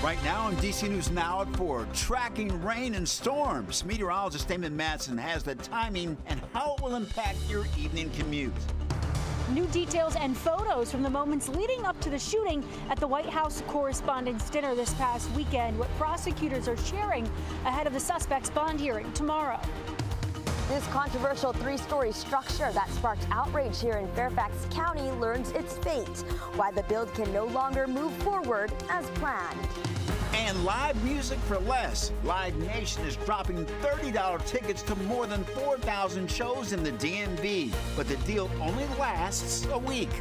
Right now on DC News Now at 4, tracking rain and storms. Meteorologist Damon Matson has the timing and how it will impact your evening commute. New details and photos from the moments leading up to the shooting at the White House Correspondents' Dinner this past weekend, what prosecutors are sharing ahead of the suspect's bond hearing tomorrow. This controversial three-story structure that sparked outrage here in Fairfax County learns its fate, why the build can no longer move forward as planned. And live music for less. Live Nation is dropping $30 tickets to more than 4,000 shows in the DMV, but the deal only lasts a week.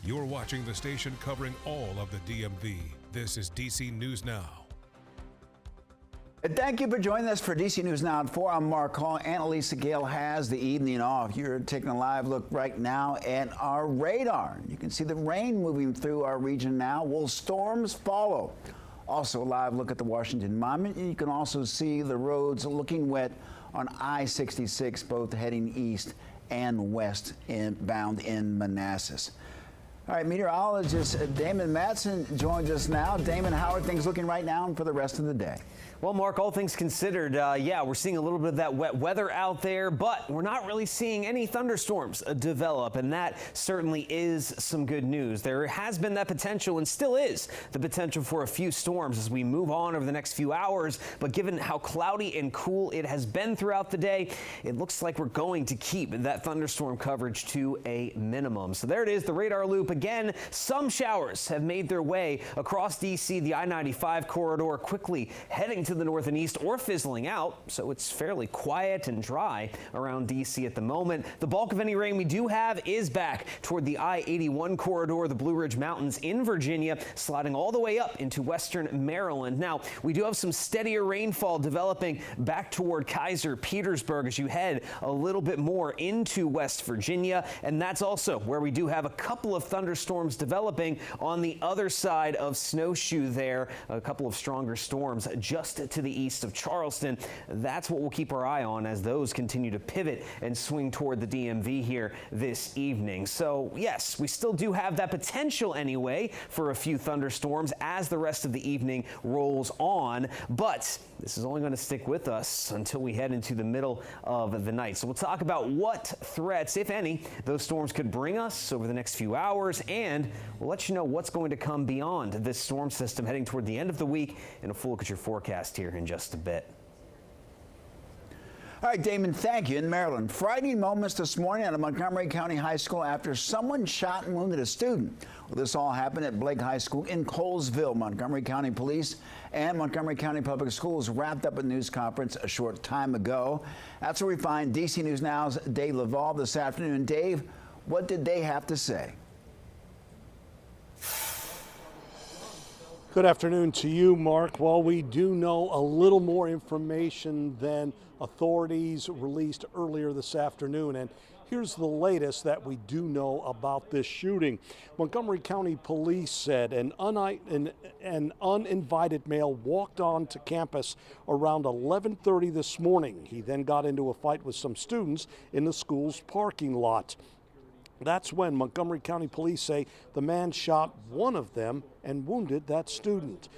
You're watching the station covering all of the DMV. This is DC News Now. Thank you for joining us for DC News Now at 4. I'm Mark Hall. Annalisa Gale has the evening off. You're taking a live look right now at our radar. You can see the rain moving through our region now. Will storms follow? Also a live look at the Washington Monument. You can also see the roads looking wet on I-66, both heading east and west bound in Manassas. All right, meteorologist Damon Matson joins us now. Damon, how are things looking right now and for the rest of the day? Well, Mark, all things considered, yeah, we're seeing a little bit of that wet weather out there, but we're not really seeing any thunderstorms develop, and that certainly is some good news. There has been that potential and still is the potential for a few storms as we move on over the next few hours, but given how cloudy and cool it has been throughout the day, it looks like we're going to keep that thunderstorm coverage to a minimum. So there it is, the radar loop. Again, some showers have made their way across D.C., the I-95 corridor, quickly heading to the north and east or fizzling out, so it's fairly quiet and dry around D.C. at the moment. The bulk of any rain we do have is back toward the I-81 corridor, the Blue Ridge Mountains in Virginia, sliding all the way up into western Maryland. Now, we do have some steadier rainfall developing back toward Kaiser Petersburg as you head a little bit more into West Virginia, and that's also where we do have a couple of thunderstorms developing on the other side of Snowshoe there, a couple of stronger storms just to the east of Charleston. That's what we'll keep our eye on as those continue to pivot and swing toward the DMV here this evening. So yes, we still do have that potential anyway for a few thunderstorms as the rest of the evening rolls on, but this is only going to stick with us until we head into the middle of the night. So we'll talk about what threats, if any, those storms could bring us over the next few hours, and we'll let you know what's going to come beyond this storm system heading toward the end of the week and a full look at your forecast here in just a bit. All right, Damon, thank you. In Maryland, frightening moments this morning at a Montgomery County high school after someone shot and wounded a student. Well, this all happened at Blake High School in Colesville. Montgomery County Police and Montgomery County Public Schools wrapped up a news conference a short time ago. That's where we find DC News Now's Dave Laval this afternoon. Dave, what did they have to say? Good afternoon to you, Mark. Well, we do know a little more information than authorities released earlier this afternoon, and here's the latest that we do know about this shooting. Montgomery County Police said an uninvited male walked onto campus around 11:30 this morning. He then got into a fight with some students in the school's parking lot. That's when Montgomery County Police say the man shot one of them and wounded that student.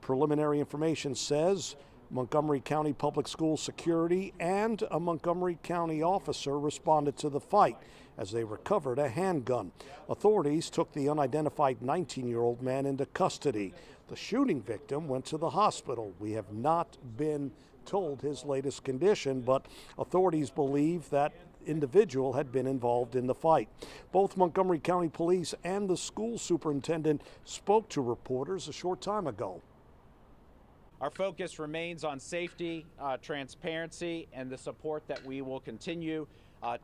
Preliminary information says Montgomery County Public School security and a Montgomery County officer responded to the fight as they recovered a handgun. Authorities took the unidentified 19-year-old man into custody. The shooting victim went to the hospital. We have not been told his latest condition, but authorities believe that individual had been involved in the fight. Both Montgomery County Police and the school superintendent spoke to reporters a short time ago. Our focus remains on safety, transparency, and the support that we will continue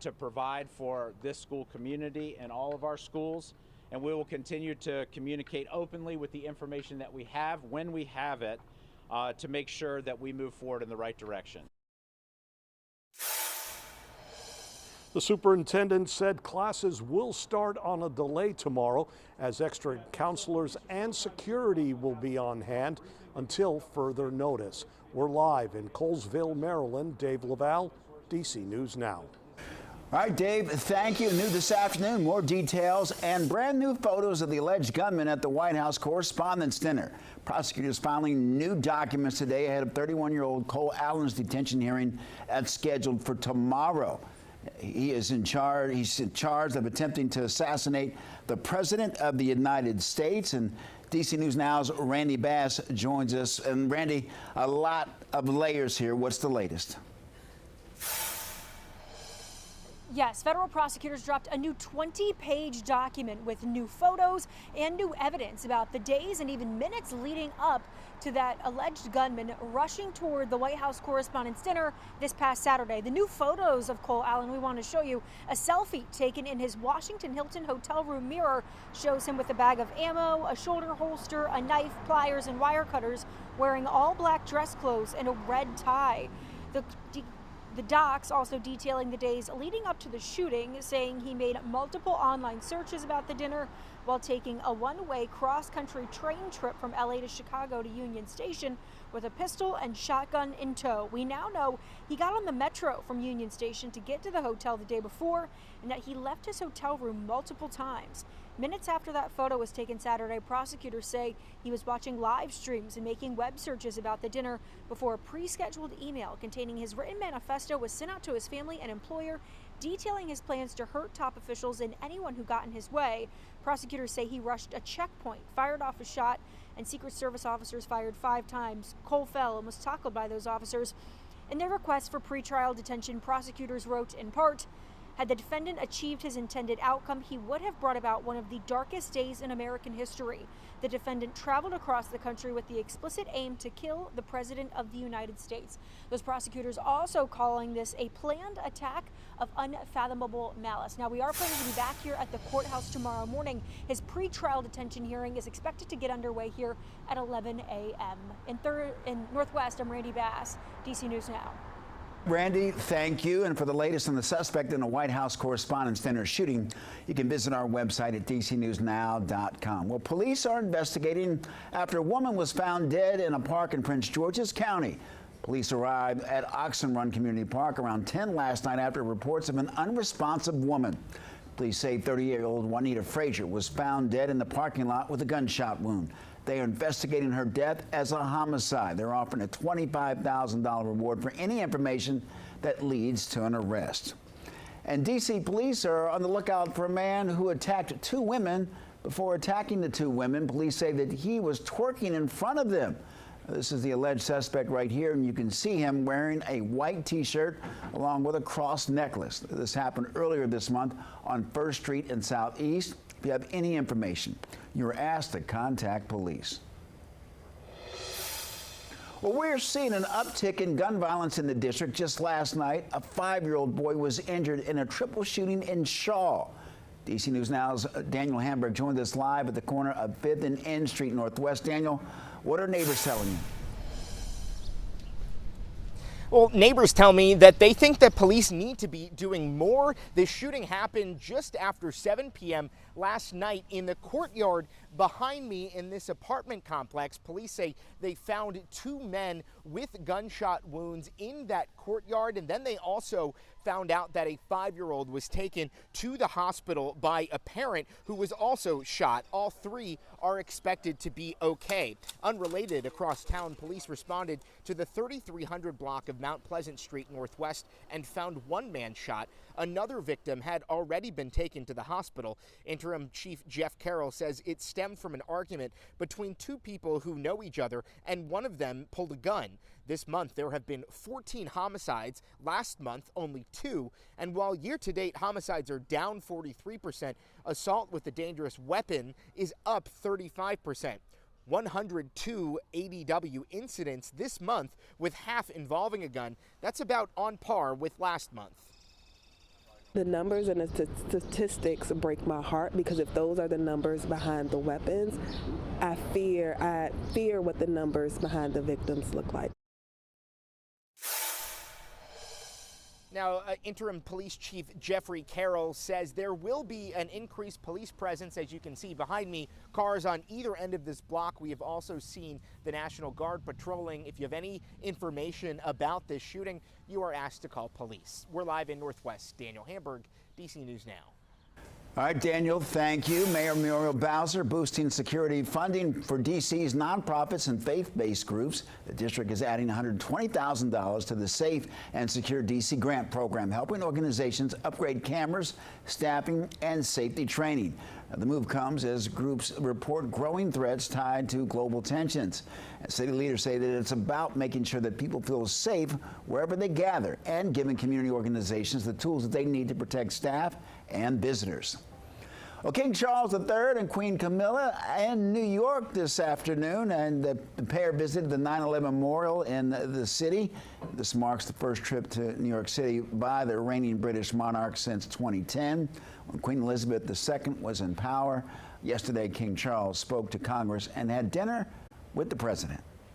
to provide for this school community and all of our schools. And we will continue to communicate openly with the information that we have when we have it to make sure that we move forward in the right direction. The superintendent said classes will start on a delay tomorrow as extra counselors and security will be on hand until further notice. We're live in Colesville, Maryland. Dave Laval, DC News Now. All right, Dave, thank you. New this afternoon, more details and brand new photos of the alleged gunman at the White House Correspondents' Dinner. Prosecutors filing new documents today ahead of 31-year-old Cole Allen's detention hearing that's scheduled for tomorrow. He's charged of attempting to assassinate the President of the United States. And DC News Now's Randy Bass joins us. And Randy, a lot of layers here. What's the latest? Yes, federal prosecutors dropped a new 20-page document with new photos and new evidence about the days and even minutes leading up to that alleged gunman rushing toward the White House Correspondents' Dinner this past Saturday. The new photos of Cole Allen we want to show you. A selfie taken in his Washington Hilton hotel room mirror shows him with a bag of ammo, a shoulder holster, a knife, pliers, and wire cutters, wearing all black dress clothes and a red tie. The docs also detailing the days leading up to the shooting, saying he made multiple online searches about the dinner while taking a one-way cross-country train trip from LA to Chicago to Union Station with a pistol and shotgun in tow. We now know he got on the metro from Union Station to get to the hotel the day before, and that he left his hotel room multiple times. Minutes after that photo was taken Saturday, prosecutors say he was watching live streams and making web searches about the dinner before a pre-scheduled email containing his written manifesto was sent out to his family and employer, detailing his plans to hurt top officials and anyone who got in his way. Prosecutors say he rushed a checkpoint, fired off a shot, and Secret Service officers fired 5 times. Cole fell and was tackled by those officers. In their request for pretrial detention, prosecutors wrote, in part, had the defendant achieved his intended outcome, he would have brought about one of the darkest days in American history. The defendant traveled across the country with the explicit aim to kill the President of the United States. Those prosecutors also calling this a planned attack of unfathomable malice. Now, we are planning to be back here at the courthouse tomorrow morning. His pretrial detention hearing is expected to get underway here at 11 a.m. In Northwest, I'm Randy Bass, DC News Now. Randy, thank you. And for the latest on the suspect in the White House Correspondents' Dinner shooting, you can visit our website at dcnewsnow.com. Well, police are investigating after a woman was found dead in a park in Prince George's County. Police arrived at Oxen Run Community Park around 10 last night after reports of an unresponsive woman. Police say 38-year-old Juanita Frazier was found dead in the parking lot with a gunshot wound. They are investigating her death as a homicide. They're offering a $25,000 reward for any information that leads to an arrest. And D.C. police are on the lookout for a man who attacked 2 women. Before attacking the 2 women, police say that he was twerking in front of them. This is the alleged suspect right here, and you can see him wearing a white T-shirt along with a cross necklace. This happened earlier this month on 1st Street in Southeast. If you have any information, you're asked to contact police. Well, we're seeing an uptick in gun violence in the district. Just last night, a 5-year-old boy was injured in a triple shooting in Shaw. DC News Now's Daniel Hamburg joined us live at the corner of 5th and N Street Northwest. Daniel, what are neighbors telling you? Well, neighbors tell me that they think that police need to be doing more. This shooting happened just after 7 p.m. last night in the courtyard behind me in this apartment complex. Police say they found 2 men with gunshot wounds in that courtyard, and then they also found out that a 5-year-old was taken to the hospital by a parent who was also shot. All 3 are expected to be okay. Unrelated, across town, police responded to the 3300 block of Mount Pleasant Street Northwest and found 1 man shot. Another victim had already been taken to the hospital. Interim Chief Jeff Carroll says it stemmed from an argument between 2 people who know each other, and one of them pulled a gun. This month, there have been 14 homicides. Last month, only 2. And while year-to-date homicides are down 43%, assault with a dangerous weapon is up 35%. 102 ADW incidents this month, with half involving a gun. That's about on par with last month. The numbers and the statistics break my heart, because if those are the numbers behind the weapons, I fear what the numbers behind the victims look like. Now, Interim Police Chief Jeffrey Carroll says there will be an increased police presence. As you can see behind me, cars on either end of this block. We have also seen the National Guard patrolling. If you have any information about this shooting, you are asked to call police. We're live in Northwest. Daniel Hamburg, DC News Now. All right, Daniel, thank you. Mayor Muriel Bowser boosting security funding for D.C.'s nonprofits and faith-based groups. The district is adding $120,000 to the Safe and Secure D.C. grant program, helping organizations upgrade cameras, staffing, and safety training. Now, the move comes as groups report growing threats tied to global tensions. And city leaders say that it's about making sure that people feel safe wherever they gather and giving community organizations the tools that they need to protect staff and visitors. Well, King Charles III and Queen Camilla in New York this afternoon, and the pair visited the 9/11 memorial in the city. This marks the first trip to New York City by the reigning British monarch since 2010, when Queen Elizabeth II was in power. Yesterday, King Charles spoke to Congress and had dinner with the president.